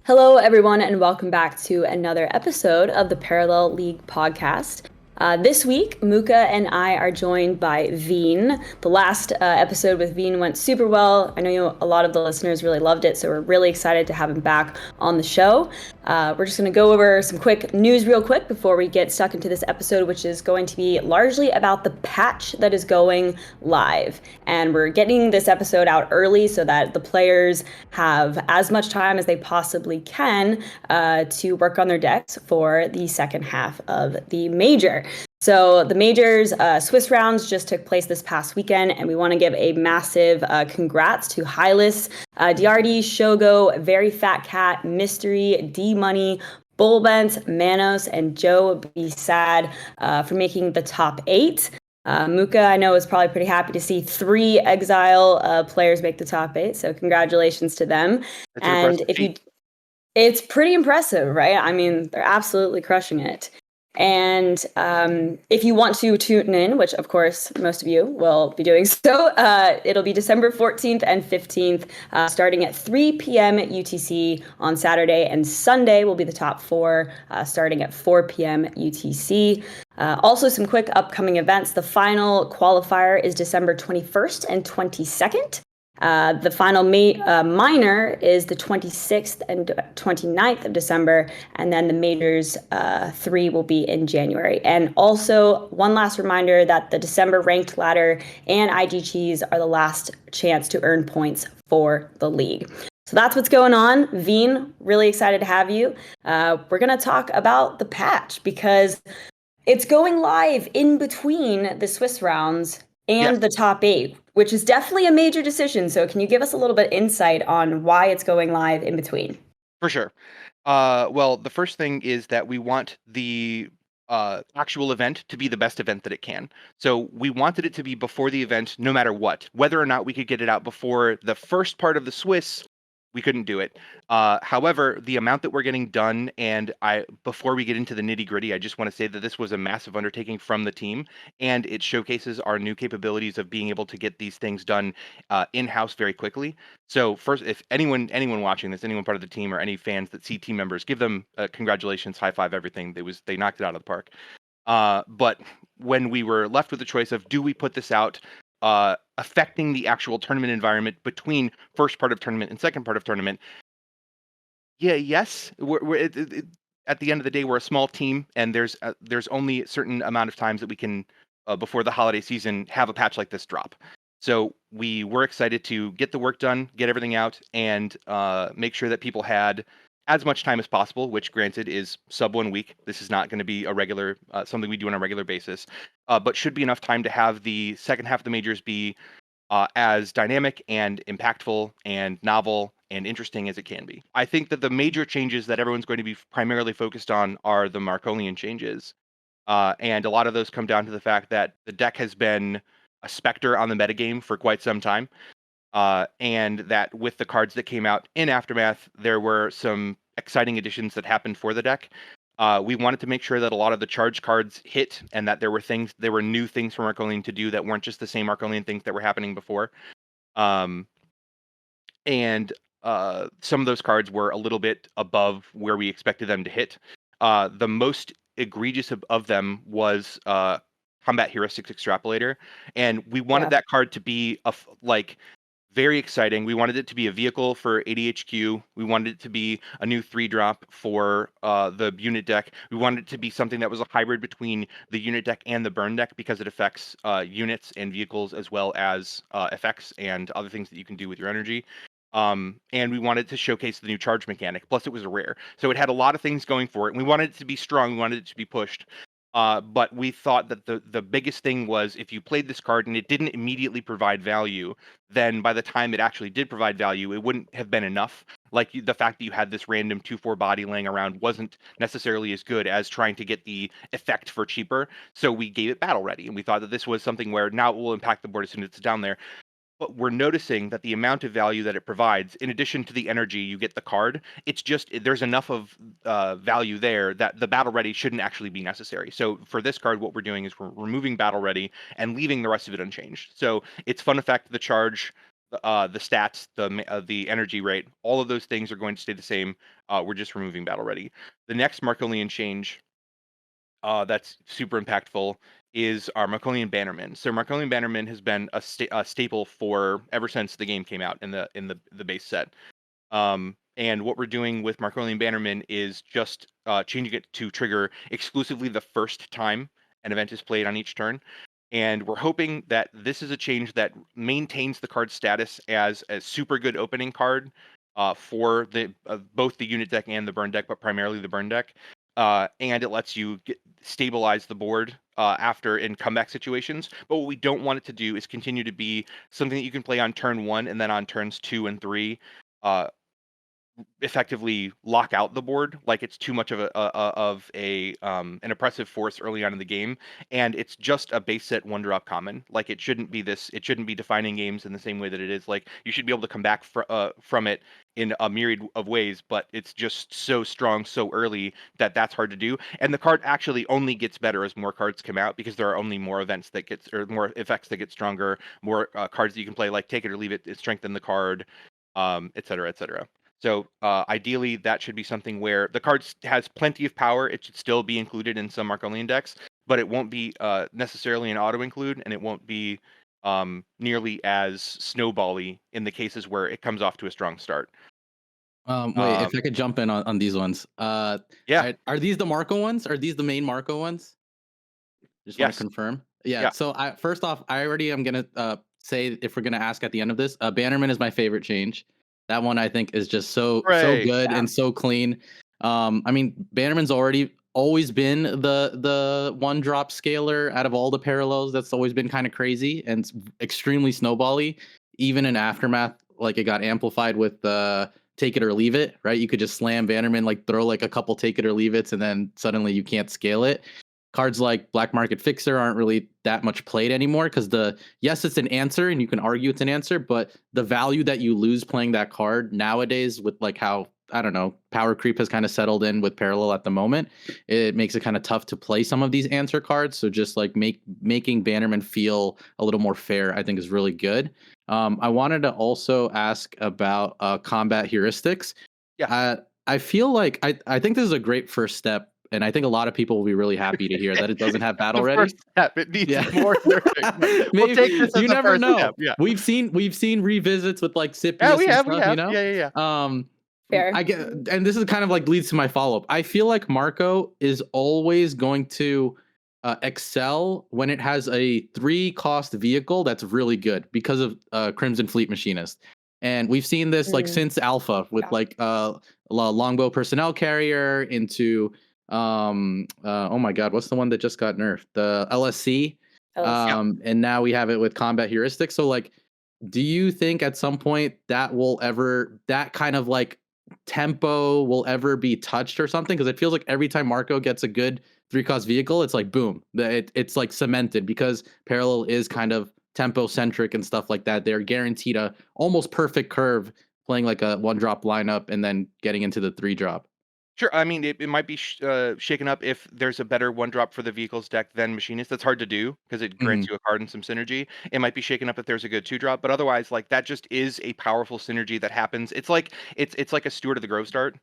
Hello, everyone, and welcome back to another episode of the Parallel League podcast. This week, Mookah and I are joined by Veen. The last episode with Veen went super well. I know a lot of the listeners really loved it, so we're really excited to have him back on the show. We're just going to go over some quick news real quick before we get stuck into this episode, which is going to be largely about the patch that is going live. And we're getting this episode out early so that the players have as much time as they possibly can to work on their decks for the second half of the major. So the majors, Swiss rounds just took place this past weekend, and we want to give a massive congrats to Hylas, DRD, Shogo, Very Fat Cat, Mystery, D Money, Bullbent, Manos, and Joe Be Sad for making the top 8. Mookah, I know, is probably pretty happy to see 3 Exile players make the top 8, so congratulations to them. That's an And impressive feat. it's pretty impressive, right? I mean, they're absolutely crushing it. And if you want to tune in, which of course most of you will be doing so, it'll be December 14th and 15th, starting at 3 p.m. UTC on Saturday, and Sunday will be the top 4, starting at 4 p.m. UTC. Also, some quick upcoming events. The final qualifier is December 21st and 22nd. The final minor is the 26th and 29th of December, and then the majors 3 will be in January. And also, one last reminder that the December ranked ladder and IGTs are the last chance to earn points for the league. So that's what's going on. Veen, really excited to have you. We're going to talk about the patch because it's going live in between the Swiss rounds and Yes, the top 8, which is definitely a major decision. So can you give us a little bit of insight on why it's going live in between? for sure. Well, the first thing is that we want the actual event to be the best event that it can. So we wanted it to be before the event, no matter what. Whether or not we could get it out before the first part of the Swiss, we couldn't do it. However, the amount that we're getting done, and before we get into the nitty gritty, I just want to say that this was a massive undertaking from the team, and it showcases our new capabilities of being able to get these things done in-house very quickly. So first, if anyone watching this, anyone part of the team, or any fans that see team members, give them congratulations, high five, everything. They knocked it out of the park. But when we were left with the choice of do we put this out affecting the actual tournament environment between first part of tournament and second part of tournament, yeah, yes, at the end of the day, we're a small team, and there's only a certain amount of times that we can before the holiday season have a patch like this drop. So we were excited to get the work done, get everything out, and make sure that people had as much time as possible, which granted is sub 1 week. This is not going to be a regular something we do on a regular basis, but should be enough time to have the second half of the majors be as dynamic and impactful and novel and interesting as it can be. I think that the major changes that everyone's going to be primarily focused on are the Markolian changes. And a lot of those come down to the fact that the deck has been a specter on the metagame for quite some time. And that with the cards that came out in Aftermath, there were some exciting additions that happened for the deck. We wanted to make sure that a lot of the charge cards hit, and that there were new things for Markolian to do that weren't just the same Markolian things that were happening before. Um, and some of those cards were a little bit above where we expected them to hit. The most egregious of them was Combat Heuristics Extrapolator, and we wanted Yeah. that card to be like very exciting. We wanted it to be a vehicle for ADHQ. We wanted it to be a new 3-drop for the unit deck. We wanted it to be something that was a hybrid between the unit deck and the burn deck, because it affects units and vehicles as well as effects and other things that you can do with your energy. And we wanted to showcase the new charge mechanic. Plus, it was a rare, so it had a lot of things going for it. And we wanted it to be strong. We wanted it to be pushed. But we thought that the biggest thing was if you played this card and it didn't immediately provide value, then by the time it actually did provide value, it wouldn't have been enough. Like the fact that you had this random 2/4 body laying around wasn't necessarily as good as trying to get the effect for cheaper. So we gave it battle ready, and we thought that this was something where now it will impact the board as soon as it's down there. But we're noticing that the amount of value that it provides, in addition to the energy you get the card, it's just there's enough of value there that the battle ready shouldn't actually be necessary. So for this card, what we're doing is we're removing battle ready and leaving the rest of it unchanged. So it's fun effect, the charge, the stats, the energy rate, all of those things are going to stay the same. We're just removing battle ready. The next Markolian change that's super impactful is our Markolian Bannerman. So Markolian Bannerman has been a staple for ever since the game came out in the base set. And what we're doing with Markolian Bannerman is just changing it to trigger exclusively the first time an event is played on each turn. And we're hoping that this is a change that maintains the card's status as a super good opening card for both the unit deck and the burn deck, but primarily the burn deck. And it lets you stabilize the board after in comeback situations. But what we don't want it to do is continue to be something that you can play on turn 1 and then on turns 2 and 3. Effectively lock out the board, like it's too much of an oppressive force early on in the game, and it's just a base set 1-drop common. Like it shouldn't be defining games in the same way that it is. Like you should be able to come back from it in a myriad of ways, but it's just so strong so early that that's hard to do. And the card actually only gets better as more cards come out, because there are only more events that more effects that get stronger, more cards that you can play, like take it or leave it, strengthen the card, et cetera, et cetera. So ideally, that should be something where the card has plenty of power. It should still be included in some Markolian decks, but it won't be necessarily an auto include, and it won't be nearly as snowbally in the cases where it comes off to a strong start. Wait, Um, if I could jump in on these ones. yeah. Are these the Marco ones? Are these the main Marco ones? Just want to Yes. confirm. Yeah. Yeah. So I first off, I already am gonna say, if we're gonna ask at the end of this, Bannerman is my favorite change. That one I think is just so Hooray. good Yeah. and so clean. I mean, Bannerman's always been the 1-drop scaler out of all the parallels. That's always been kind of crazy and extremely snowbally. Even in Aftermath, like it got amplified with the take it or leave it, right? You could just slam Bannerman, like throw like a couple take it or leave it's, and then suddenly you can't scale it. Cards like Black Market Fixer aren't really that much played anymore, because yes, it's an answer and you can argue it's an answer, but the value that you lose playing that card nowadays, with like how, I don't know, power creep has kind of settled in with Parallel at the moment, it makes it kind of tough to play some of these answer cards. So just like making Bannerman feel a little more fair, I think is really good. I wanted to also ask about combat heuristics. Yeah. I feel like I think this is a great first step, and I think a lot of people will be really happy to hear that it doesn't have battle The ready. first step. It needs Yeah. more nurturing, but we'll take Maybe this as you the never first know. step. Yeah. We've seen revisits with like Yeah, we Scipius and have. We stuff, you have. know? Yeah. Yeah. Yeah. Fair. I get, and this is kind of like leads to my follow-up. I feel like Marco is always going to excel when it has a 3-cost vehicle that's really good, because of Crimson Fleet Machinist. And we've seen this like since Alpha with Yeah. like Longbow Personnel Carrier into oh my god, what's the one that just got nerfed? The LSC. LSC. And now we have it with combat heuristics. So like, do you think at some point that kind of like tempo will ever be touched or something? Because it feels like every time Marco gets a good 3-cost vehicle, it's like boom, it's like cemented, because Parallel is kind of tempo centric and stuff like that. They're guaranteed a almost perfect curve playing like a 1-drop lineup and then getting into the 3-drop. Sure. I mean, it might be shaken up if there's a better 1-drop for the vehicles deck than Machinist. That's hard to do because it grants Hmm. you a card and some synergy. It might be shaken up if there's a good 2-drop, but otherwise, like that just is a powerful synergy that happens. It's like a Steward of the Grove start,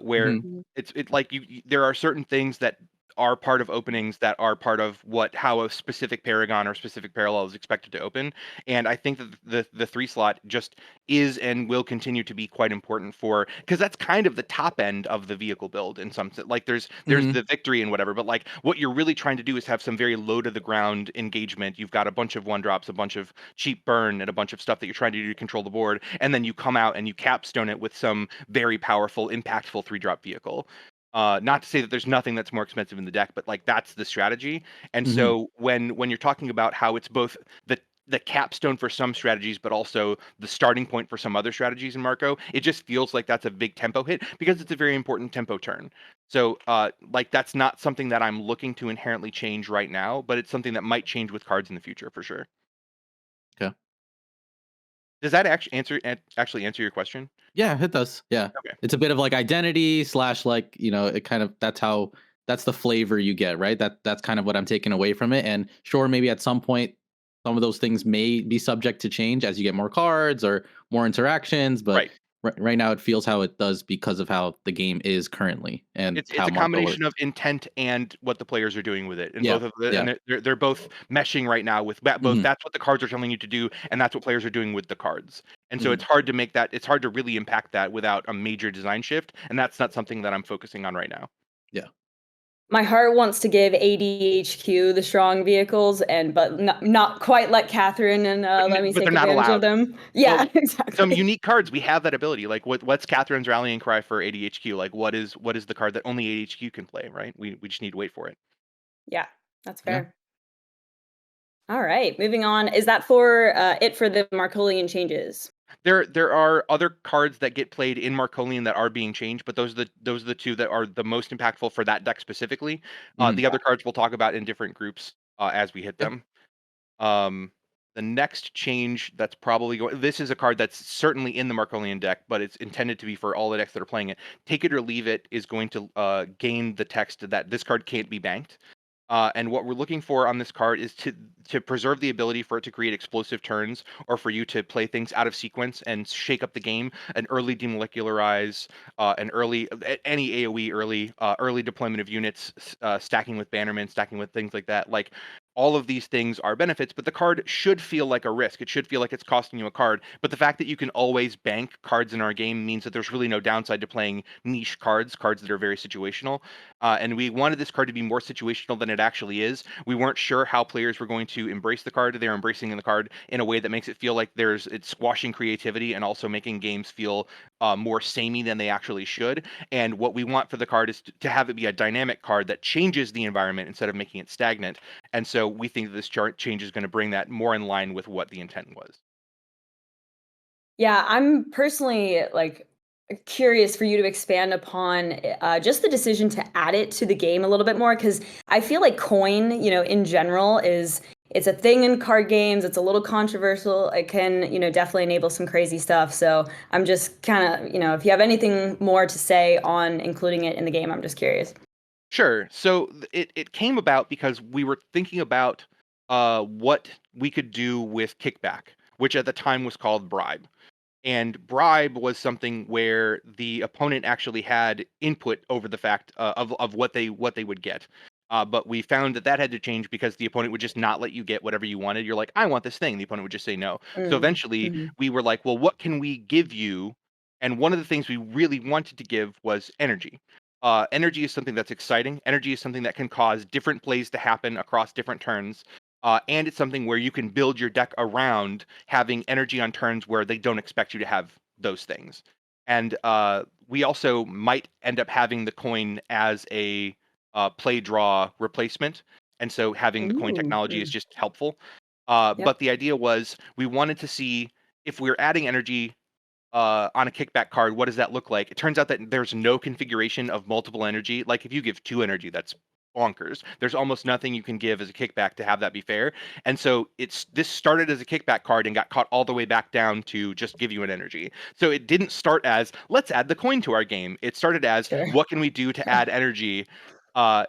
where Hmm. it like there are certain things that are part of openings that are part of how a specific paragon or specific parallel is expected to open. And I think that the 3 slot just is and will continue to be quite important for, because that's kind of the top end of the vehicle build in some sense. Like there's Hmm. the victory and whatever, but like what you're really trying to do is have some very low to the ground engagement. You've got a bunch of 1-drops, a bunch of cheap burn, and a bunch of stuff that you're trying to do to control the board, and then you come out and you capstone it with some very powerful, impactful 3-drop vehicle. Not to say that there's nothing that's more expensive in the deck, but like that's the strategy. And Hmm. so when you're talking about how it's both the capstone for some strategies, but also the starting point for some other strategies in Marco, it just feels like that's a big tempo hit because it's a very important tempo turn. So, like that's not something that I'm looking to inherently change right now, but it's something that might change with cards in the future for sure. Okay. Does that actually answer your question? Yeah, it does. Yeah. Okay. It's a bit of like identity slash, like, it kind of, that's the flavor you get, right? That's kind of what I'm taking away from it. And sure, maybe at some point some of those things may be subject to change as you get more cards or more interactions, but Right. right now it feels how it does because of how the game is currently and It's how a Marco combination works. of intent and what the players are doing with it, and Yeah, both of the yeah. and they're both meshing right now with both. Hmm. That's what the cards are telling you to do, and that's what players are doing with the cards. And so Hmm. it's hard to make that. It's hard to really impact that without a major design shift, and that's not something that I'm focusing on right now. Yeah. My heart wants to give ADHQ the strong vehicles, but not quite let Catherine and let me But they're take not advantage of allowed. them. Well, Yeah, some exactly. unique cards we have that ability. Like what's Catherine's rallying cry for ADHQ? Like what is the card that only ADHQ can play? Right? We just need to wait for it. Yeah, that's Yeah. fair. All right, moving on. Is that for it for the Markolian changes? There are other cards that get played in Marcolian that are being changed, but those are the two that are the most impactful for that deck specifically. Hmm. The other cards we'll talk about in different groups as we hit Yeah. them. Um, the next change that's probably going. This is a card that's certainly in the Marcolian deck, but it's intended to be for all the decks that are playing it. Take it or leave it is going to gain the text that this card can't be banked. And what we're looking for on this card is to preserve the ability for it to create explosive turns, or for you to play things out of sequence and shake up the game. An early demolecularize, an early any AOE early deployment of units, stacking with Bannerman, stacking with things like that. Like all of these things are benefits, but the card should feel like a risk. It should feel like it's costing you a card. But the fact that you can always bank cards in our game means that there's really no downside to playing niche cards that are very situational. And we wanted this card to be more situational than it actually is. We weren't sure how players were going to embrace the card. They're embracing the card in a way that makes it feel like it's squashing creativity and also making games feel more samey than they actually should. And what we want for the card is to have it be a dynamic card that changes the environment instead of making it stagnant. And so we think that this chart change is going to bring that more in line with what the intent was. Yeah, I'm personally like curious for you to expand upon just the decision to add it to the game a little bit more because I feel like coin, in general is it's a thing in card games. It's a little controversial. It can, definitely enable some crazy stuff. So I'm just kind of, if you have anything more to say on including it in the game, I'm just curious. Sure. So it came about because we were thinking about what we could do with kickback, which at the time was called bribe. And bribe was something where the opponent actually had input over the fact of what they would get. But we found that had to change because the opponent would just not let you get whatever you wanted. You're like, I want this thing. The opponent would just say no. So Mm, eventually mhm. we were like, well, what can we give you? And one of the things we really wanted to give was energy. Energy is something that's exciting. Energy is something that can cause different plays to happen across different turns. And it's something where you can build your deck around having energy on turns where they don't expect you to have those things. And we also might end up having the coin as a play draw replacement. And so having the coin Ooh, technology is mm, just helpful. yep. But the idea was we wanted to see if we're adding energy on a kickback card, what does that look like? It turns out that there's no configuration of multiple energy. Like if you give 2 energy, that's bonkers. There's almost nothing you can give as a kickback to have that be fair. And so this started as a kickback card and got caught all the way back down to just give you an energy. So it didn't start as let's add the coin to our game. It started as Sure. what can we do to add energy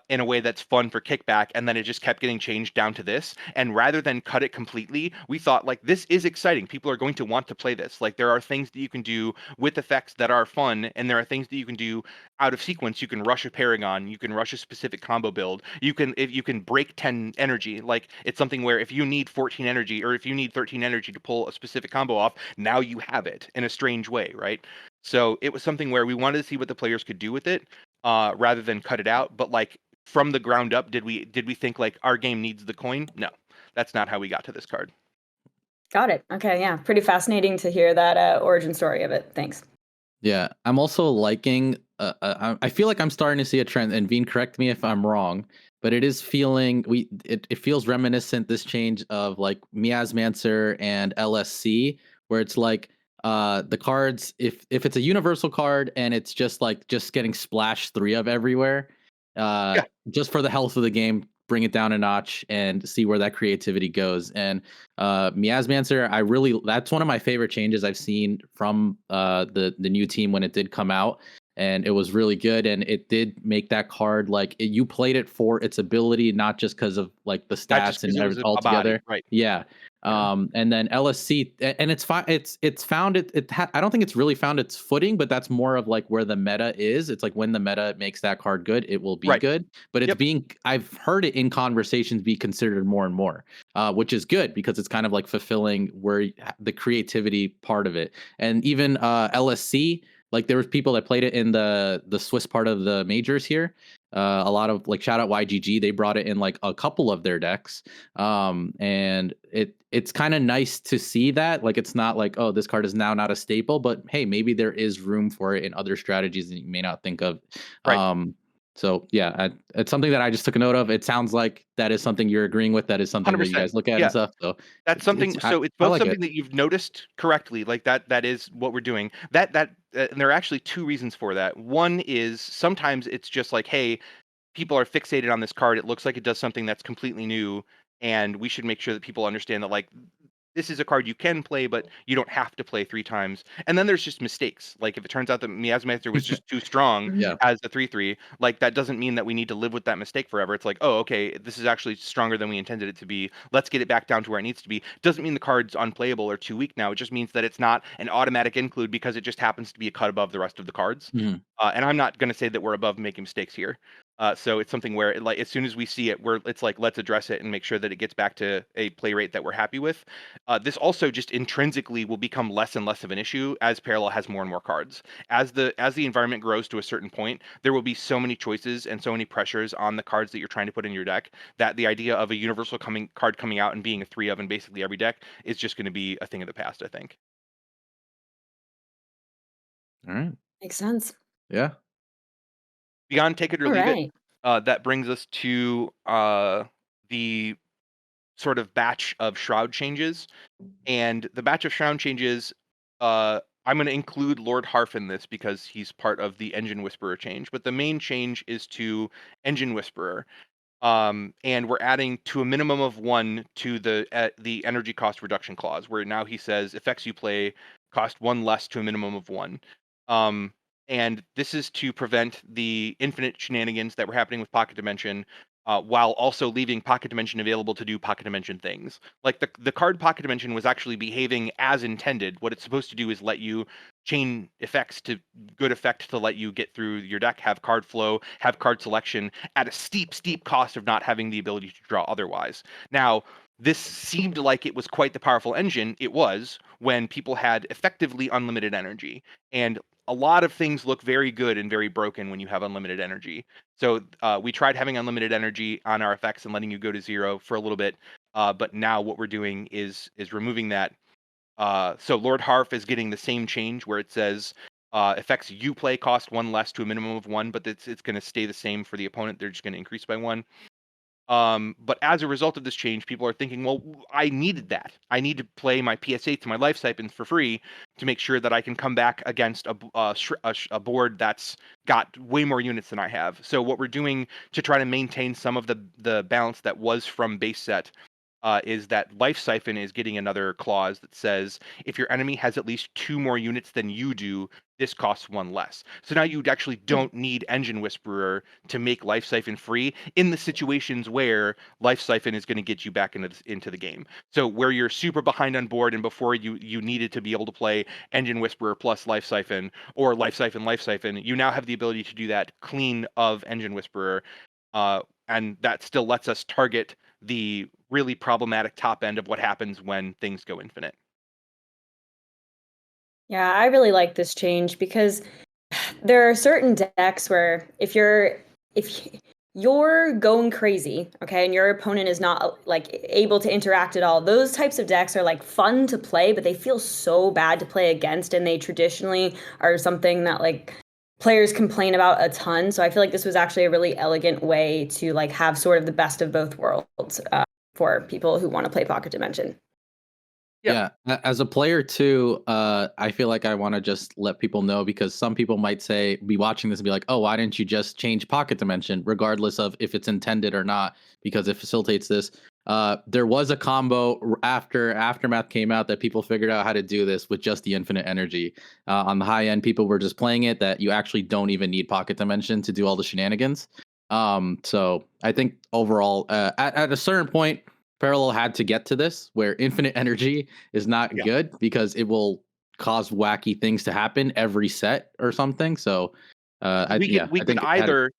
in a way that's fun for kickback, and then it just kept getting changed down to this. And rather than cut it completely, we thought like this is exciting. People are going to want to play this. Like there are things that you can do with effects that are fun, and there are things that you can do out of sequence. You can rush a Paragon, you can rush a specific combo build. If you can break 10 energy, like it's something where if you need 14 energy or if you need 13 energy to pull a specific combo off, now you have it in a strange way, right? So it was something where we wanted to see what the players could do with it rather than cut it out. But like from the ground up, did we think like our game needs the coin? No, that's not how we got to this card. Got it. Okay, yeah. Pretty fascinating to hear that origin story of it. Thanks. Yeah, I'm also liking. I feel like I'm starting to see a trend, and Veen, correct me if I'm wrong, but it is feeling it feels reminiscent this change of like Miasmancer and LSC, where it's like the cards if it's a universal card and it's just getting splash 3 of everywhere, uh Yeah, just for the health of the game, bring it down a notch and see where that creativity goes. And Miasmancer, that's one of my favorite changes I've seen from the new team when it did come out. and it was really good, and it did make that card like you played it for its ability, not just because of like the Not just stats because and it was everything a body, altogether. right? Yeah. Yeah. And then LSC, and it's fine. It's found I don't think it's really found its footing, but that's more of like where the meta is. It's like when the meta makes that card good, it will be Right. good. But Yep. I've heard it in conversations be considered more and more, which is good because it's kind of like fulfilling the creativity part of it. And even LSC, like there was people that played it in the Swiss part of the majors here. A lot of like shout out YGG, they brought it in like a couple of their decks, and it's kind of nice to see that like it's not like, oh, this card is now not a staple, but hey, maybe there is room for it in other strategies that you may not think of. Right. So yeah, it's something that I just took a note of. It sounds like that is something you're agreeing with. That is something that you 100%. guys look at and Yeah. stuff. So That's something. So it's I both like something it. that you've noticed correctly, like that is what we're doing. And there are actually two reasons for that. One is sometimes it's just like, hey, people are fixated on this card. It looks like it does something that's completely new, and we should make sure that people understand that like this is a card you can play, but you don't have to play 3 times. And then there's just mistakes. Like if it turns out that Miasmaster was just too strong Yeah. as a 3/3, like that doesn't mean that we need to live with that mistake forever. It's like, oh, okay, this is actually stronger than we intended it to be. Let's get it back down to where it needs to be. Doesn't mean the card's unplayable or too weak now. It just means that it's not an automatic include because it just happens to be a cut above the rest of the cards. Mhm. And I'm not going to say that we're above making mistakes here. So it's something where, like, as soon as we see it, it's like let's address it and make sure that it gets back to a play rate that we're happy with. This also just intrinsically will become less and less of an issue as Parallel has more and more cards. As the environment grows to a certain point, there will be so many choices and so many pressures on the cards that you're trying to put in your deck that the idea of a universal card coming out and being a 3 of in basically every deck is just going to be a thing of the past, I think. All right. Makes sense. Yeah. Beyond take it or All leave it, right. that brings us to the sort of batch of shroud changes. And the batch of shroud changes, I'm going to include Lord Harf in this because he's part of the Engine Whisperer change. But the main change is to Engine Whisperer. And we're adding to a minimum of 1 to the energy cost reduction clause, where now he says effects you play cost 1 less to a minimum of 1. Um, and this is to prevent the infinite shenanigans that were happening with Pocket Dimension, while also leaving Pocket Dimension available to do Pocket Dimension things. Like the card Pocket Dimension was actually behaving as intended. What it's supposed to do is let you chain effects to good effect to let you get through your deck, have card flow, have card selection at a steep cost of not having the ability to draw otherwise. Now, this seemed like it was quite the powerful engine. It was when people had effectively unlimited energy. And a lot of things look very good and very broken when you have unlimited energy. So we tried having unlimited energy on our effects and letting you go to 0 for a little bit. But now what we're doing is removing that. So Lord Harf is getting the same change where it says effects you play cost 1 less to a minimum of 1, but it's going to stay the same for the opponent. They're just going to increase by 1. But as a result of this change, people are thinking, well, I needed that. I need to play my PSA to my life stipends for free to make sure that I can come back against a board that's got way more units than I have. So what we're doing to try to maintain some of the balance that was from base set is that Life Siphon is getting another clause that says if your enemy has at least 2 more units than you do, this costs 1 less. So now you actually don't need Engine Whisperer to make Life Siphon free in the situations where Life Siphon is going to get you back into the game. So where you're super behind on board and before you needed to be able to play Engine Whisperer plus Life Siphon or Life Siphon, you now have the ability to do that clean of Engine Whisperer. And that still lets us target the really problematic top end of what happens when things go infinite. Yeah, I really like this change because there are certain decks where if you're going crazy, okay, and your opponent is not like able to interact at all, those types of decks are like fun to play, but they feel so bad to play against, and they traditionally are something that like players complain about a ton. So I feel like this was actually a really elegant way to like have sort of the best of both worlds for people who want to play Pocket Dimension. Yeah. Yeah, as a player too, I feel like I want to just let people know because some people might be watching this and be like, "Oh, why didn't you just change pocket dimension, regardless of if it's intended or not?" Because it facilitates this. There was a combo after Aftermath came out that people figured out how to do this with just the infinite energy. On the high end, people were just playing it that you actually don't even need Pocket Dimension to do all the shenanigans. So I think overall, at a certain point, Parallel had to get to this where infinite energy is not Yeah. good because it will cause wacky things to happen every set or something. So We I could think it had either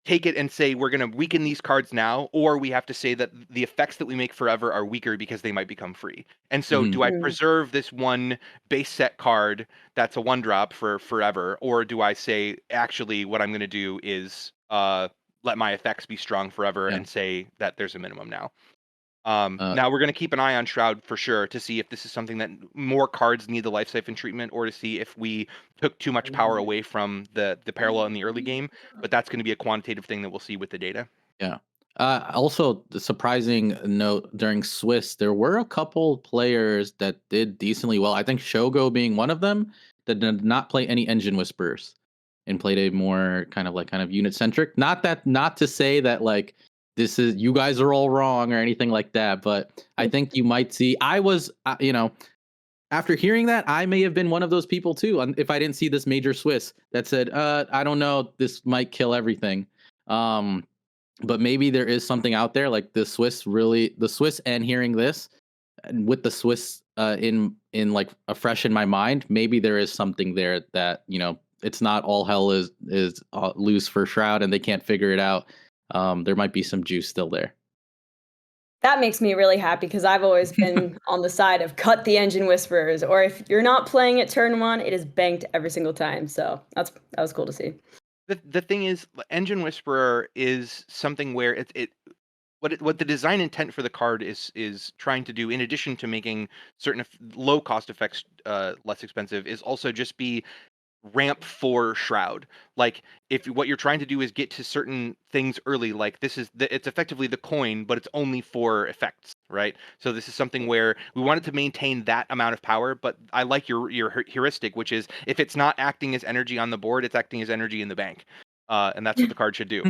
take it and say we're going to weaken these cards now, or we have to say that the effects that we make forever are weaker because they might become free. And so, Mhm. do I preserve this one base set card that's a 1-drop for forever, or do I say actually what I'm going to do is let my effects be strong forever Yeah. and say that there's a minimum now? Uh, Now we're going to keep an eye on Shroud for sure to see if this is something that more cards need the life siphon treatment, or to see if we took too much power away from the parallel in the early game. But that's going to be a quantitative thing that we'll see with the data. Yeah. Also, the surprising note during Swiss, there were a couple players that did decently well. I think Shogo being one of them that did not play any engine whispers and played a more kind of unit centric. Not to say that like this is you guys are all wrong or anything like that, but I think you might see. I was, after hearing that, I may have been one of those people too. If I didn't see this major Swiss that said, I don't know, this might kill everything. Um, but maybe there is something out there like the Swiss and hearing this and with the Swiss in like a fresh in my mind, maybe there is something there that, it's not all hell is loose for Shroud and they can't figure it out. There might be some juice still there. That makes me really happy because I've always been on the side of cut the engine whisperers, or if you're not playing it turn one, it is banked every single time. So that was cool to see. The thing is, Engine Whisperer is something where what the design intent for the card is trying to do, in addition to making certain low cost effects less expensive, is also just be ramp for Shroud. Like, if what you're trying to do is get to certain things early, like it's effectively the coin, but it's only for effects, right? So this is something where we wanted to maintain that amount of power, but I like your heuristic, which is if it's not acting as energy on the board, it's acting as energy in the bank, and that's what the card should do.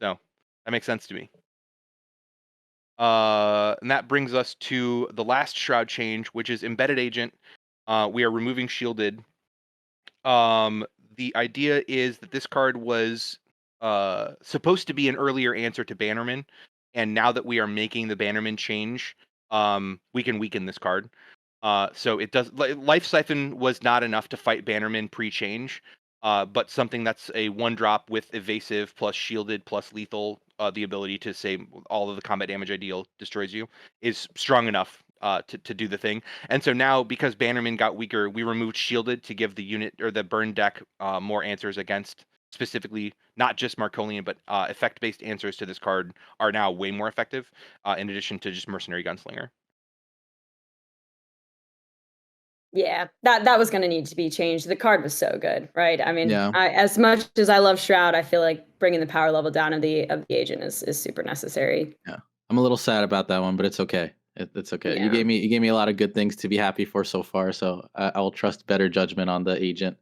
So that makes sense to me. And that brings us to the last Shroud change, which is Embedded Agent. We are removing Shielded. Um, the idea is that this card was supposed to be an earlier answer to Bannerman, and now that we are making the Bannerman change, we can weaken this card. So it does. Life Siphon was not enough to fight Bannerman pre-change, but something that's a 1-drop with evasive plus shielded plus lethal, the ability to say all of the combat damage I deal destroys you, is strong enough to do the thing. And so now, because Bannerman got weaker, we removed shielded to give the unit or the burn deck more answers against, specifically not just Marcolian, but effect-based answers to this card are now way more effective, in addition to just Mercenary Gunslinger. Yeah, that was gonna need to be changed. The card was so good, right? I mean, Yeah. as much as I love Shroud, I feel like bringing the power level down of the agent is super necessary. Yeah. I'm a little sad about that one, but it's okay. It's okay. Yeah. You gave me a lot of good things to be happy for so far, so I will trust better judgment on the agent.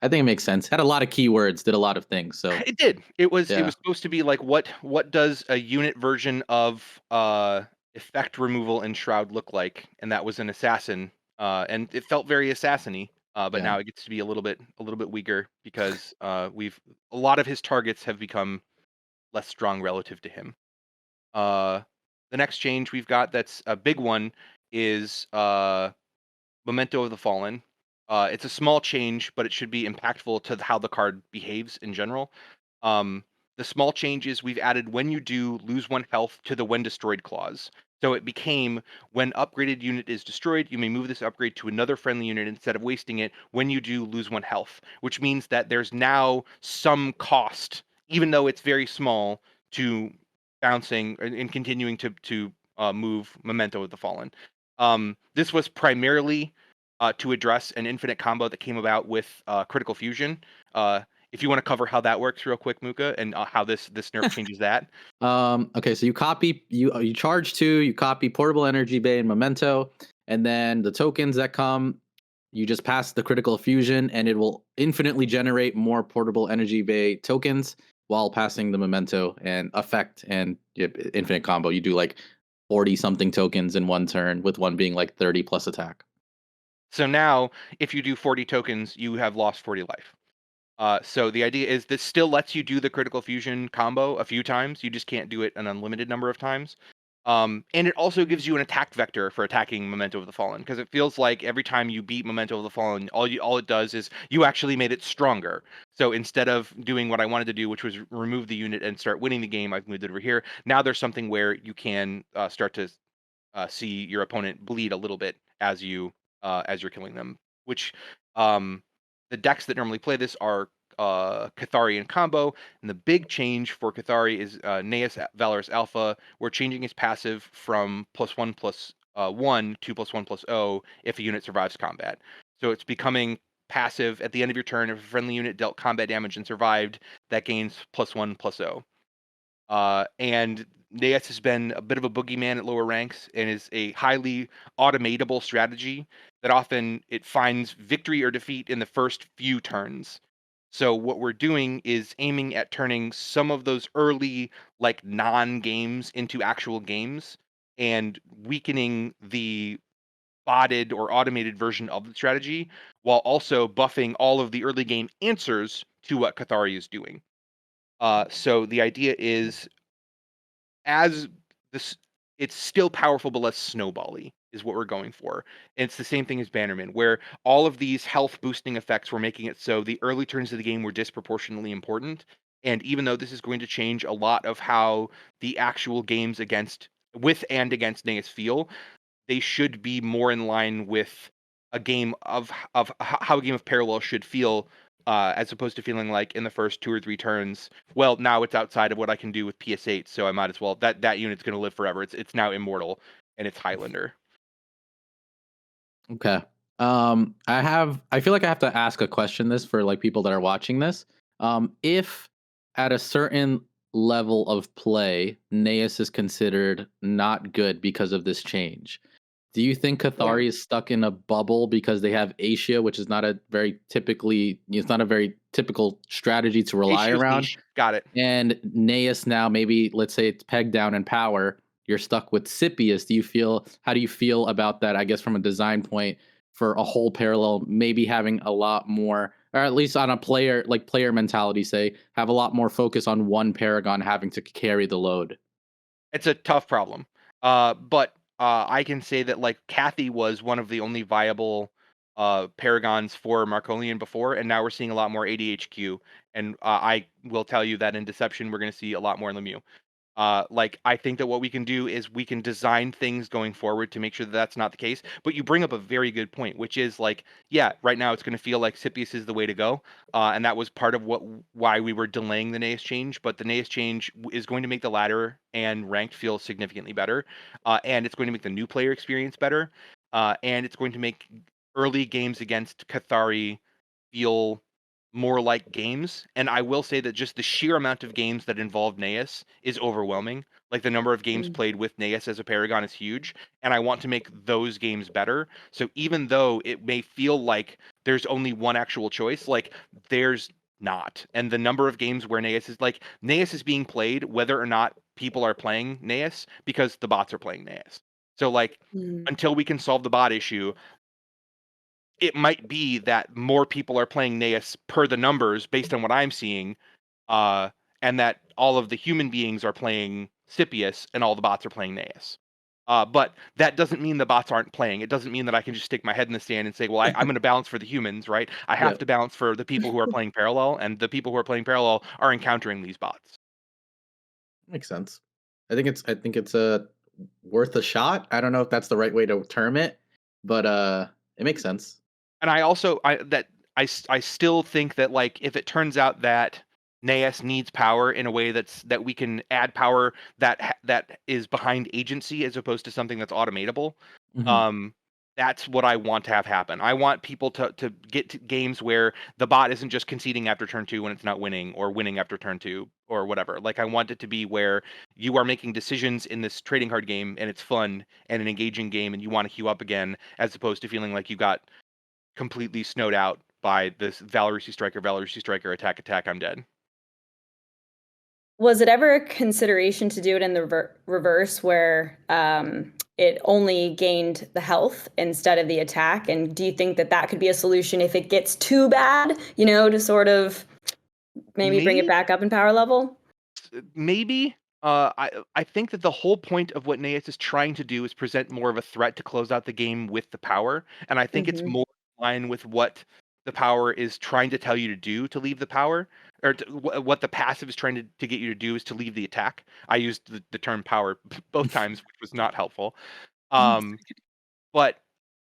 I think it makes sense. Had a lot of keywords, did a lot of things. So It did. It was yeah, supposed to be like what does a unit version of effect removal in Shroud look like? And that was an assassin. And it felt very assassiny. But yeah. now it gets to be a little bit weaker because a lot of his targets have become less strong relative to him. Uh the next change we've got that's a big one is Memento of the Fallen. It's a small change, but it should be impactful to how the card behaves in general. Um, the small changes we've added when you do lose 1 health to the when destroyed clause. So it became when upgraded unit is destroyed, you may move this upgrade to another friendly unit instead of wasting it when you do lose 1 health, which means that there's now some cost, even though it's very small, to bouncing and continuing to move Memento of the Fallen. This was primarily to address an infinite combo that came about with Critical Fusion. If you want to cover how that works real quick, Muka, and how this nerf changes that. Okay, so you charge 2, you copy Portable Energy Bay and Memento, and then the tokens that come, you just pass the Critical Fusion, and it will infinitely generate more Portable Energy Bay tokens. while passing the memento and effect and infinite combo. You do like 40 something tokens in one turn, with one being like 30 plus attack. So now, if you do 40 tokens, you have lost 40 life. So the idea is this still lets you do the critical fusion combo a few times. You just can't do it an unlimited number of times. And it also gives you an attack vector for attacking Memento of the Fallen, because it feels like every time you beat Memento of the Fallen, all it does is you actually made it stronger. So instead of doing what I wanted to do, which was remove the unit and start winning the game, I've moved it over here. Now there's something where you can start to see your opponent bleed a little bit as you're killing them. Which um, the decks that normally play this are Cathari and combo, and the big change for Cathari is Naeus Valorous Alpha. We're changing his passive from +1/+1 to +1/+0 if a unit survives combat. So it's becoming passive at the end of your turn. If a friendly unit dealt combat damage and survived, that gains +1/+0. And Naeus has been a bit of a boogeyman at lower ranks and is a highly automatable strategy that often it finds victory or defeat in the first few turns. So what we're doing is aiming at turning some of those early like non-games into actual games and weakening the botted or automated version of the strategy while also buffing all of the early game answers to what Cathari is doing. So the idea is as this it's still powerful but less snowbally is what we're going for. And it's the same thing as Bannerman, where all of these health boosting effects were making it so the early turns of the game were disproportionately important. And even though this is going to change a lot of how the actual games against with and against Naeus feel, they should be more in line with a game of how a game of Parallel should feel, as opposed to feeling like in the first 2 or 3 turns, well, now it's outside of what I can do with PS8, so I might as well that unit's gonna live forever. It's now immortal, and it's Highlander. Okay. I feel like I have to ask a question this for like people that are watching this. If at a certain level of play, Naeus is considered not good because of this change, do you think Yeah. Cathari is stuck in a bubble because they have Asia, which is not a very typically it's not a very typical strategy to rely Issues around? niche. Got it. And Naeus now, maybe let's say it's pegged down in power. You're stuck with Scipius. How do you feel about that? I guess from a design point for a whole parallel, maybe having a lot more, or at least on a player mentality, say, have a lot more focus on one Paragon having to carry the load. It's a tough problem. But I can say that like Kathy was one of the only viable paragons for Marcolian before, and now we're seeing a lot more ADHQ. And I will tell you that in Deception, we're going to see a lot more Lemieux. Like I think that what we can do is we can design things going forward to make sure that that's not the case. But you bring up a very good point, which is like, yeah, right now it's going to feel like Scipius is the way to go, and that was part of why we were delaying the Naeus change. But the Naeus change is going to make the ladder and ranked feel significantly better, and it's going to make the new player experience better, and it's going to make early games against Cathari feel more like games. And I will say that just the sheer amount of games that involve Naeus is overwhelming. Like the number of games Mm. played with Naeus as a Paragon is huge, and I want to make those games better. So even though it may feel like there's only one actual choice, like there's not. And the number of games where Naeus is being played, whether or not people are playing Naeus, because the bots are playing Naeus. So like Mm. until we can solve the bot issue, it might be that more people are playing Naeus per the numbers based on what I'm seeing, uh, and that all of the human beings are playing Scipius and all the bots are playing Naeus. But that doesn't mean the bots aren't playing. It doesn't mean that I can just stick my head in the sand and say, well, I'm going to balance for the humans, right? I have Yeah, to balance for the people who are playing parallel, and the people who are playing parallel are encountering these bots. makes sense. I think it's a worth a shot. I don't know if that's the right way to term it, but it makes sense. And I also I still think that like if it turns out that Naeus needs power in a way that we can add power that is behind agency as opposed to something that's automatable. Mhm. Um, that's what I want to have happen. I want people to get to games where the bot isn't just conceding after turn 2 when it's not winning, or winning after turn 2 or whatever. Like I want it to be where you are making decisions in this trading card game and it's fun and an engaging game and you want to queue up again, as opposed to feeling like you got completely snowed out by this Valorous Striker, attack, I'm dead. Was it ever a consideration to do it in the reverse where it only gained the health instead of the attack? And do you think that that could be a solution if it gets too bad, to sort of maybe bring it Maybe, back up in power level? maybe. I think that the whole point of what Naeus is trying to do is present more of a threat to close out the game with the power, and I think it's Hmm. more in line with what the power is trying to tell you to do to leave the power, or what the passive is trying to get you to do is to leave the attack. I used the term power both times, which was not helpful. Um, but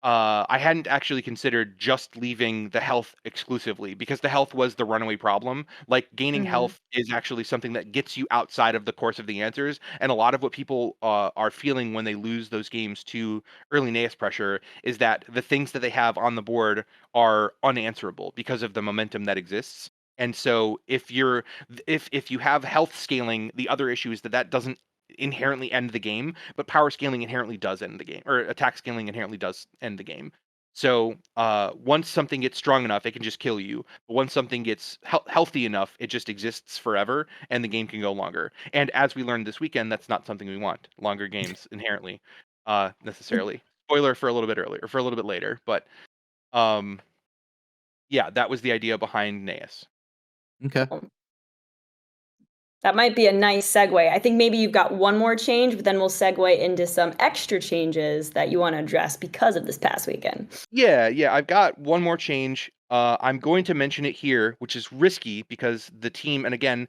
I hadn't actually considered just leaving the health exclusively because the health was the runaway problem. Like gaining Hmm. health is actually something that gets you outside of the course of the answers, and a lot of what people are feeling when they lose those games to early Naeus pressure is that the things that they have on the board are unanswerable because of the momentum that exists. And so if you have health scaling, the other issue is that that doesn't inherently end the game, but power scaling inherently does end the game, or attack scaling inherently does end the game. So once something gets strong enough, it can just kill you. But once something gets healthy enough, it just exists forever, and the game can go longer. And as we learned this weekend, that's not something we want. Longer games inherently, necessarily. Spoiler for a little bit earlier, for a little bit later, but um, yeah, that was the idea behind Naeus. Okay. Cool. That might be a nice segue. I think maybe you've got one more change, but then we'll segue into some extra changes that you want to address because of this past weekend. Yeah, I've got one more change. I'm going to mention it here, which is risky because the team, and again,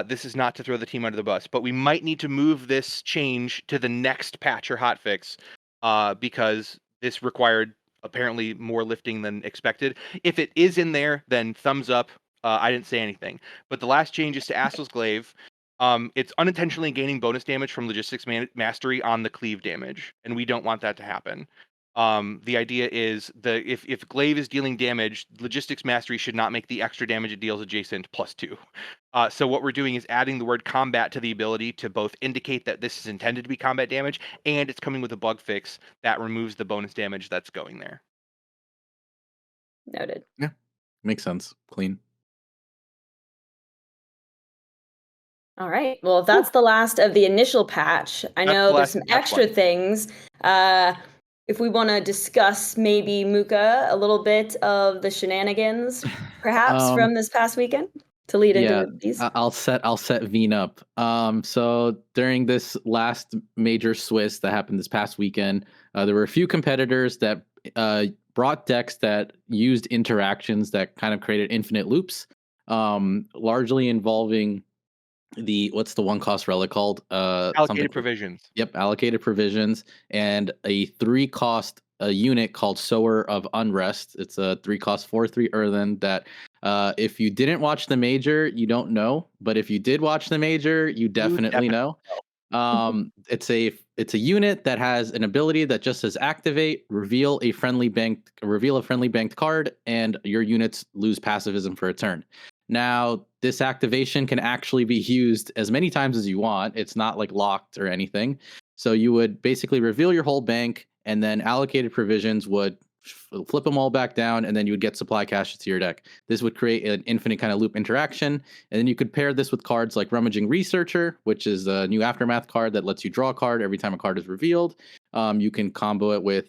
this is not to throw the team under the bus, but we might need to move this change to the next patch or hotfix, because this required apparently more lifting than expected. If it is in there, then thumbs up. I didn't say anything. But the last change is to Assel's Glaive. It's unintentionally gaining bonus damage from Logistics Mastery on the cleave damage, and we don't want that to happen. The idea is if Glaive is dealing damage, Logistics Mastery should not make the extra damage it deals adjacent +2. So what we're doing is adding the word combat to the ability to both indicate that this is intended to be combat damage, and it's coming with a bug fix that removes the bonus damage that's going there. Noted. Yeah. Makes sense. Clean. All right. Well, if Whew, that's the last of the initial patch, I that's know the there's last some of patch extra one. things. If we want to discuss maybe Mookah, a little bit of the shenanigans, perhaps Um, from this past weekend to lead yeah, into these. I'll set Veen up. So during this last major Swiss that happened this past weekend, there were a few competitors that brought decks that used interactions that kind of created infinite loops, largely involving the what's the one cost relic called? Something. Allocated provisions. Yep, allocated provisions and a 3 cost a unit called Sower of Unrest. It's a 3 cost 4/3 earthen that if you didn't watch the major, you don't know, but if you did watch the major, you You definitely definitely know. It's a unit that has an ability that just says activate, reveal a friendly banked card, and your units lose passivism for a turn. Now, this activation can actually be used as many times as you want. It's not like locked or anything. So you would basically reveal your whole bank, and then allocated provisions would flip them all back down, and then you would get supply caches to your deck. This would create an infinite kind of loop interaction, and then you could pair this with cards like Rummaging Researcher, which is a new Aftermath card that lets you draw a card every time a card is revealed. You can combo it with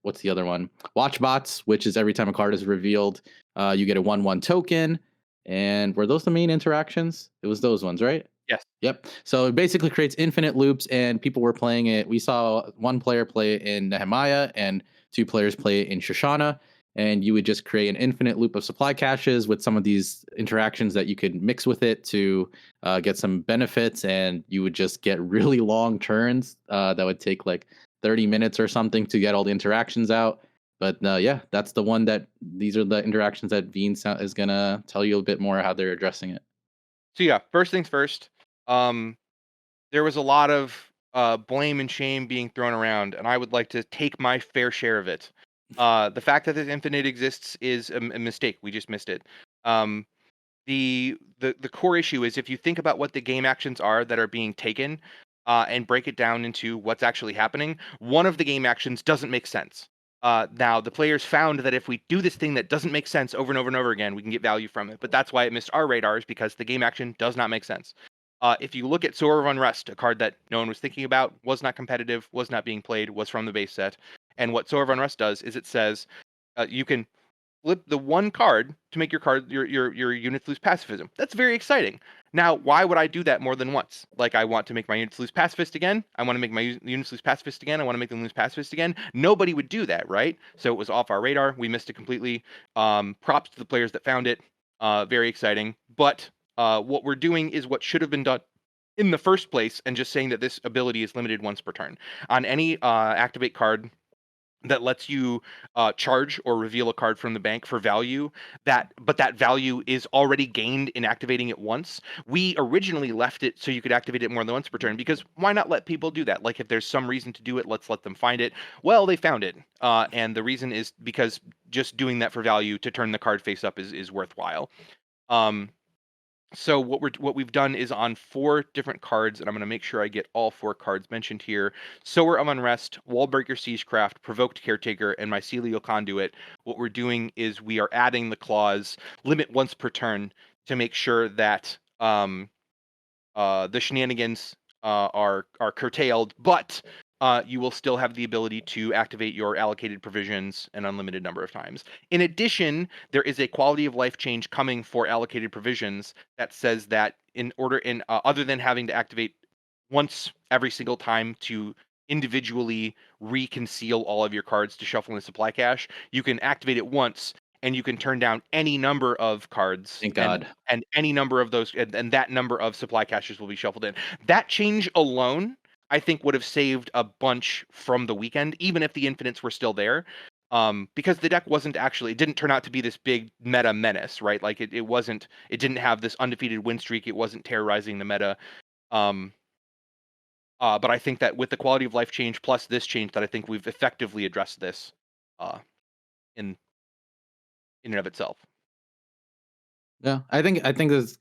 what's the other one? Watchbots, which is every time a card is revealed, you get a 1/1 token. And were those the main interactions? It was those ones, right? Yes. Yep. So it basically creates infinite loops, and people were playing it. We saw one player play it in Nehemiah and two players play it in Shoshana. And you would just create an infinite loop of supply caches with some of these interactions that you could mix with it to get some benefits. And you would just get really long turns that would take like 30 minutes or something to get all the interactions out. But yeah, that's the one that these are the interactions that Veen is going to tell you a bit more how they're addressing it. So yeah, first things first. Um, there was a lot of blame and shame being thrown around, and I would like to take my fair share of it. The fact that this infinite exists is a mistake. We just missed it. Um, the core issue is if you think about what the game actions are that are being taken, and break it down into what's actually happening, one of the game actions doesn't make sense. Now, the players found that if we do this thing that doesn't make sense over and over and over again, we can get value from it. But that's why it missed our radars, because the game action does not make sense. If you look at Sower of Unrest, a card that no one was thinking about, was not competitive, was not being played, was from the base set. And what Sower of Unrest does is it says you can flip the one card to make your units lose pacifism. That's very exciting. Now, why would I do that more than once? Like, I want to make my units lose pacifist again. I want to make my units lose pacifist again. I want to make them lose pacifist again. Nobody would do that, right? So it was off our radar. We missed it completely. Props to the players that found it. Very exciting. But what we're doing is what should have been done in the first place, and just saying that this ability is limited once per turn. On any activate card that lets you charge or reveal a card from the bank for value, but that value is already gained in activating it once. We originally left it so you could activate it more than once per turn, because why not let people do that? Like, if there's some reason to do it, let's let them find it. Well, they found it, and the reason is because just doing that for value to turn the card face up is worthwhile. So what we've done is on 4 different cards, and I'm going to make sure I get all 4 cards mentioned here. Sower of Unrest, Wallbreaker Siegecraft, Provoked Caretaker, and Mycelial Conduit. What we're doing is we are adding the clause limit once per turn to make sure that the shenanigans are curtailed, but you will still have the ability to activate your allocated provisions an unlimited number of times. In addition, there is a quality of life change coming for allocated provisions that says that other than having to activate once every single time to individually reconceal all of your cards to shuffle in the supply cache, you can activate it once, and you can turn down any number of cards. Thank God. And any number of those, and that number of supply caches will be shuffled in. That change alone, I think, would have saved a bunch from the weekend, even if the infinites were still there. Because the deck it didn't turn out to be this big meta menace, right? Like, it didn't have this undefeated win streak. It wasn't terrorizing the meta. But I think that with the quality of life change plus this change, that I think we've effectively addressed this in and of itself. Yeah, I think this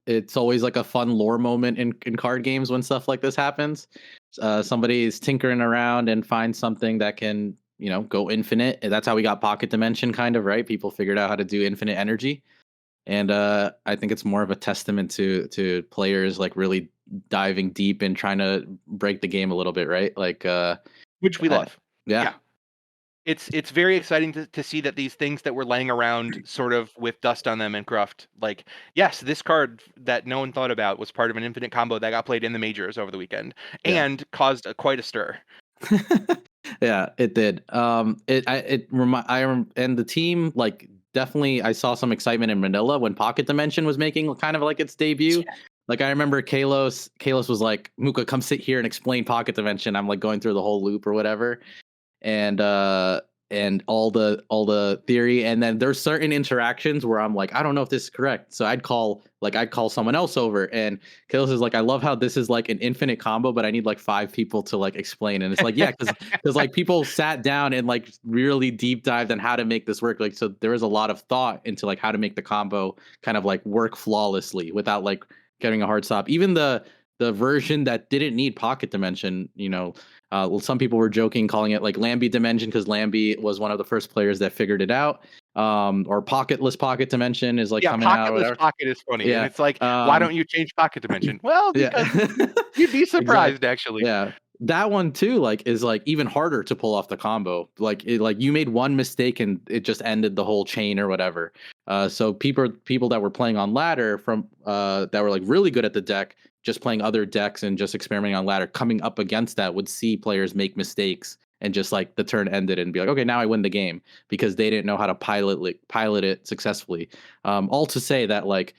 it's always like a fun lore moment in card games when stuff like this happens. Somebody's tinkering around and finds something that can, go infinite. And that's how we got Pocket Dimension, kind of, right? People figured out how to do infinite energy. And I think it's more of a testament to players like really diving deep and trying to break the game a little bit, right? Like which we love. Yeah. It's very exciting to see that these things that were laying around sort of with dust on them and cruft, like, yes, this card that no one thought about was part of an infinite combo that got played in the majors over the weekend and caused quite a stir. Yeah, it did. And the team, like, definitely, I saw some excitement in Manila when Pocket Dimension was making kind of like its debut. Yeah. Like, I remember Kalos was like, Mookah, come sit here and explain Pocket Dimension. I'm like going through the whole loop or whatever. And all the theory, and then there's certain interactions where I'm like, I don't know if this is correct, so I'd call someone else over, and Kalos is like, I love how this is like an infinite combo, but I need like 5 people to like explain. And it's like, yeah, because like people sat down and like really deep dived on how to make this work. Like, so there was a lot of thought into like how to make the combo kind of like work flawlessly without like getting a hard stop. Even the version that didn't need Pocket Dimension, some people were joking, calling it like Lambie Dimension, because Lambie was one of the first players that figured it out. Or Pocketless Pocket Dimension is like coming out. Pocketless Pocket is funny. Yeah. And it's like, why don't you change Pocket Dimension? Well, because you'd be surprised, exactly. Actually. Yeah. That one too, like, is like even harder to pull off the combo. Like, you made one mistake and it just ended the whole chain or whatever. So people that were playing on ladder that were like really good at the deck, just playing other decks and just experimenting on ladder, coming up against that, would see players make mistakes and just like the turn ended and be like, okay, now I win the game, because they didn't know how to pilot it successfully. All to say that like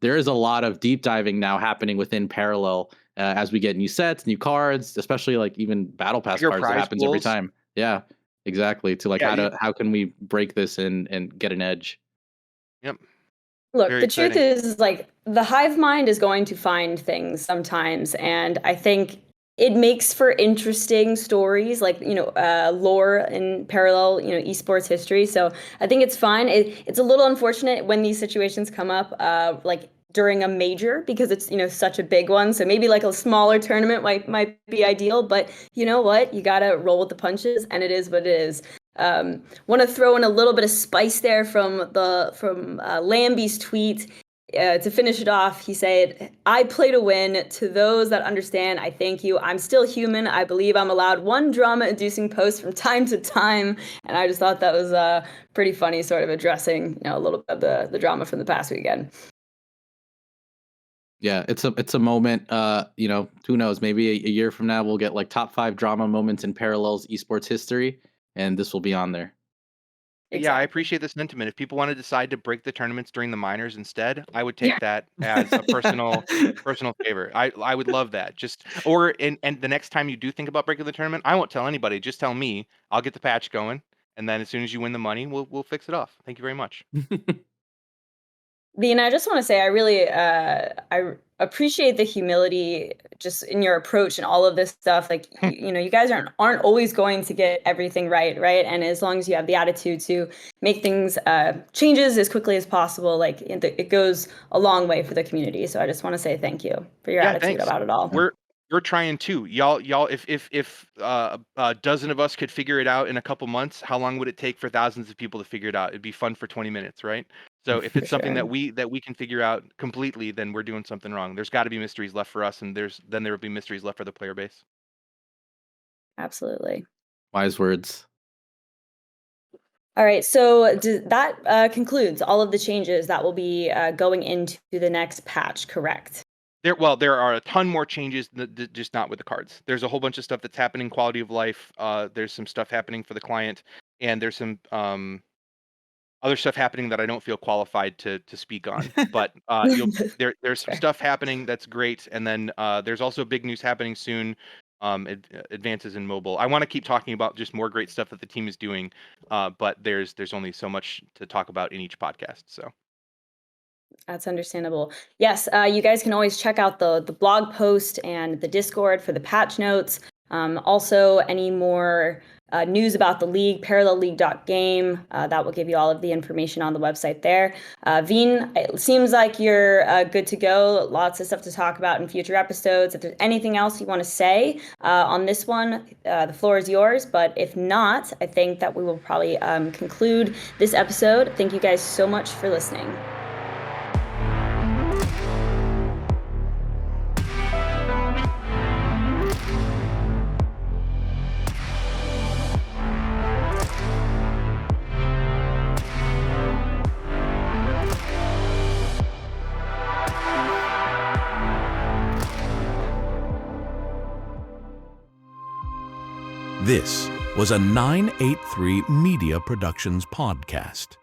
there is a lot of deep diving now happening within Parallel as we get new sets, new cards, especially like even battle pass cards that happens every time. Yeah, exactly. To like how can we break this and get an edge? Yep. Look, the truth is, like, the hive mind is going to find things sometimes, and I think it makes for interesting stories, like, lore in Parallel, esports history. So I think it's fine. It's a little unfortunate when these situations come up, like during a major, because it's, such a big one. So maybe like a smaller tournament might be ideal, but you know what? You got to roll with the punches, and it is what it is. Want to throw in a little bit of spice there from Lambie's tweet. To finish it off, he said, "I play to win. To those that understand, I thank you. I'm still human. I believe I'm allowed one drama-inducing post from time to time." And I just thought that was pretty funny, sort of addressing a little bit of the drama from the past weekend. Yeah, it's a moment. Who knows? Maybe a year from now we'll get like top 5 drama moments in Parallels esports history, and this will be on there. Yeah, I Exactly. appreciate the sentiment. If people want to decide to break the tournaments during the minors instead, I would Yeah. take that as a personal favor. I would love that. And the next time you do think about breaking the tournament, I won't tell anybody. Just tell me. I'll get the patch going, and then as soon as you win the money, we'll fix it off. Thank you very much. Veen, I just want to say I really appreciate the humility just in your approach and all of this stuff. Like you guys aren't always going to get everything right? And as long as you have the attitude to make things changes as quickly as possible, like it goes a long way for the community. So I just want to say thank you for your Yeah, attitude thanks. about it all. We're trying too. Y'all, if a dozen of us could figure it out in a couple months, how long would it take for thousands of people to figure it out? It'd be fun for 20 minutes, right? So if For it's something sure. that we can figure out completely, then we're doing something wrong. There's got to be mysteries left for us, and there will be mysteries left for the player base. Absolutely. Wise words. All right, so that concludes all of the changes that will be going into the next patch, correct? There are a ton more changes, just not with the cards. There's a whole bunch of stuff that's happening, quality of life. There's some stuff happening for the client, and there's some other stuff happening that I don't feel qualified to speak on. But there's some Fair. stuff happening that's great, and then there's also big news happening soon. Advances in mobile. I want to keep talking about just more great stuff that the team is doing, but there's only so much to talk about in each podcast. So. That's understandable. Yes, you guys can always check out the blog post and the Discord for the patch notes. Also, any more news about the league, parallelleague.game. That will give you all of the information on the website there. Veen, it seems like you're good to go. Lots of stuff to talk about in future episodes. If there's anything else you want to say on this one, the floor is yours. But if not, I think that we will probably conclude this episode. Thank you guys so much for listening. This was a 983 Media Productions podcast.